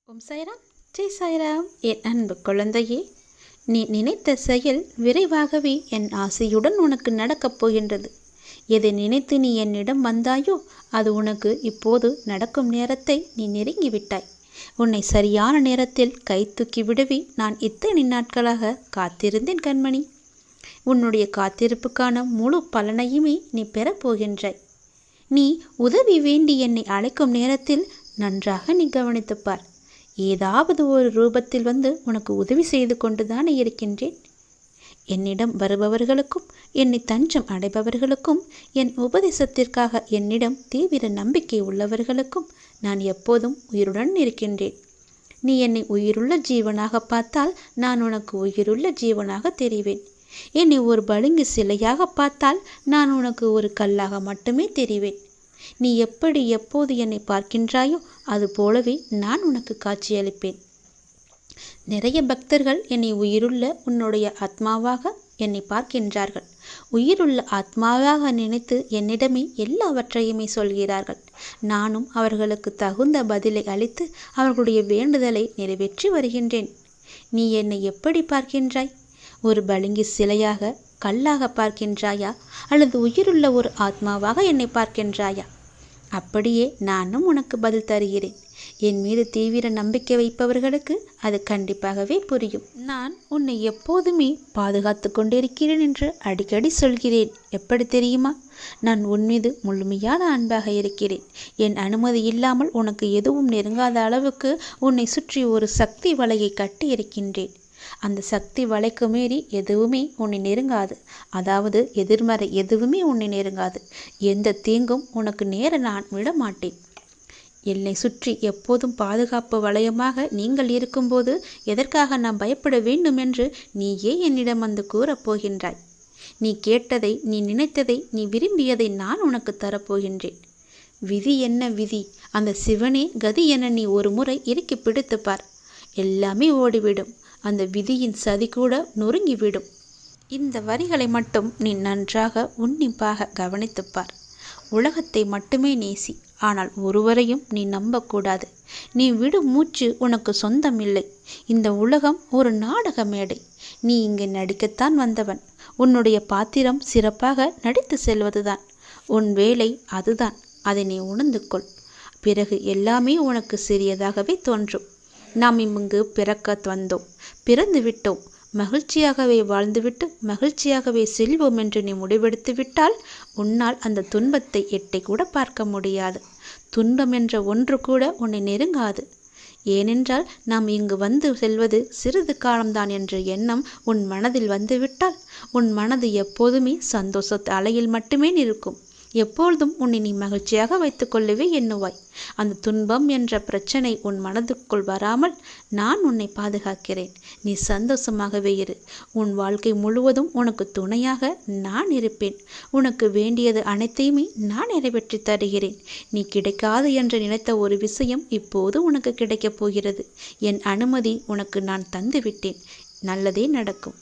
ஓம் சாய்ராம், ஜெய் சாய்ராம். என் அன்பு குழந்தையே, நீ நினைத்த செயல் விரைவாகவே என் ஆசையுடன் உனக்கு நடக்கப் போகின்றது. எதை நினைத்து நீ என்னிடம் வந்தாயோ அது உனக்கு இப்போது நடக்கும் நேரத்தை நீ நெருங்கிவிட்டாய். உன்னை சரியான நேரத்தில் கை தூக்கி விடவே நான் இத்தனை நாட்களாக காத்திருந்தேன் கண்மணி. உன்னுடைய காத்திருப்புக்கான முழு பலனையுமே நீ பெறப்போகின்றாய். நீ உதவி வேண்டி என்னை அழைக்கும் நேரத்தில் நன்றாக நீ கவனித்துப்பார். ஏதாவது ஒரு ரூபத்தில் வந்து உனக்கு உதவி செய்து கொண்டுதானே இருக்கின்றேன். என்னிடம் வருபவர்களுக்கும் என்னை தஞ்சம் அடைபவர்களுக்கும் என் உபதேசத்திற்காக என்னிடம் தீவிர நம்பிக்கை உள்ளவர்களுக்கும் நான் எப்போதும் உயிருடன் இருக்கின்றேன். நீ என்னை உயிருள்ள ஜீவனாக பார்த்தால் நான் உனக்கு உயிருள்ள ஜீவனாக தெரிவேன். என்னை ஒரு பளிங்கு சிலையாக பார்த்தால் நான் உனக்கு ஒரு கல்லாக மட்டுமே தெரிவேன். நீ எப்படி எப்போது என்னை பார்க்கின்றாயோ அது போலவே நான் உனக்கு காட்சியளிப்பேன். நிறைய பக்தர்கள் என்னை உயிருள்ள உன்னுடைய ஆத்மாவாக என்னை பார்க்கின்றார்கள். உயிருள்ள ஆத்மாவாக நினைத்து என்னிடமே எல்லாவற்றையுமே சொல்கிறார்கள். நானும் அவர்களுக்கு தகுந்த பதிலை அளித்து அவர்களுடைய வேண்டுதலை நிறைவேற்றி வருகின்றேன். நீ என்னை எப்படி பார்க்கின்றாய்? ஒரு பளிங்கு சிலையாக, கல்லாக பார்க்கின்றாயா, அல்லது உயிருள்ள ஒரு ஆத்மாவாக என்னை பார்க்கின்றாயா? அப்படியே நானும் உனக்கு பதில் தருகிறேன். என் மீது தீவிர நம்பிக்கை வைப்பவர்களுக்கு அது கண்டிப்பாகவே புரியும். நான் உன்னை எப்போதுமே பாதுகாத்து கொண்டிருக்கிறேன் என்று அடிக்கடி சொல்கிறேன். எப்படி தெரியுமா? நான் உன் மீது முழுமையான அன்பாக இருக்கிறேன். என் அனுமதி இல்லாமல் உனக்கு எதுவும் நெருங்காத அளவுக்கு உன்னை சுற்றி ஒரு சக்தி வலையை கட்டி இருக்கின்றேன். அந்த சக்தி வலைக்கு மீறி எதுவுமே உன்னை நெருங்காது. அதாவது எதிர்மறை எதுவுமே உன்னை நெருங்காது. எந்த தீங்கும் உனக்கு நேர நான் விட மாட்டேன். என்னை சுற்றி எப்போதும் பாதுகாப்பு வளையமாக நீங்கள் இருக்கும்போது எதற்காக நான் பயப்பட வேண்டும் என்று நீயே என்னிடம் வந்து கூறப்போகின்றாய். நீ கேட்டதை, நீ நினைத்ததை, நீ விரும்பியதை நான் உனக்கு தரப்போகின்றேன். விதி என்ன விதி? அந்த சிவனே கதி என நீ ஒரு முறை இறுக்கி பிடித்து பார். எல்லாமே ஓடிவிடும். அந்த விதியின் சதி கூட நொறுங்கிவிடும். இந்த வரிகளை மட்டும் நீ நன்றாக உன்னிப்பாக கவனித்துப்பார். உலகத்தை மட்டுமே நேசி, ஆனால் ஒருவரையும் நீ நம்பக்கூடாது. நீ விடும் மூச்சு உனக்கு சொந்தம் இல்லை. இந்த உலகம் ஒரு நாடக மேடை. நீ இங்கே நடிக்கத்தான் வந்தவன். உன்னுடைய பாத்திரம் சிறப்பாக நடித்து செல்வதுதான் உன் வேலை. அதுதான். அதை நீ உணர்ந்து கொள். பிறகு எல்லாமே உனக்கு சிறியதாகவே தோன்றும். நாம் இங்கு பிறக்க வந்தோம், பிறந்து விட்டோம், மகிழ்ச்சியாகவே வாழ்ந்துவிட்டு மகிழ்ச்சியாகவே செல்வோம் என்று நீ முடிவெடுத்து விட்டால் உன்னால் அந்த துன்பத்தை எட்டை கூட பார்க்க முடியாது. துன்பம் என்ற ஒன்று கூட உன்னை நெருங்காது. ஏனென்றால் நாம் இங்கு வந்து செல்வது சிறிது காலம்தான் என்ற எண்ணம் உன் மனதில் வந்துவிட்டால் உன் மனது எப்போதுமே சந்தோஷ அலையில் மட்டுமே இருக்கும். எப்பொழுதும் உன்னை நீ மகிழ்ச்சியாக வைத்துக்கொள்ளவே எண்ணுவாய். அந்த துன்பம் என்ற பிரச்சனை உன் மனதுக்குள் வராமல் நான் உன்னை பாதுகாக்கிறேன். நீ சந்தோஷமாகவே இரு. உன் வாழ்க்கை முழுவதும் உனக்கு துணையாக நான் இருப்பேன். உனக்கு வேண்டியது அனைத்தையுமே நான் நிறைவேற்றி தருகிறேன். நீ கிடைக்காது என்று நினைத்த ஒரு விஷயம் இப்போது உனக்கு கிடைக்கப் போகிறது. என் அனுமதி உனக்கு நான் தந்துவிட்டேன். நல்லதே நடக்கும்.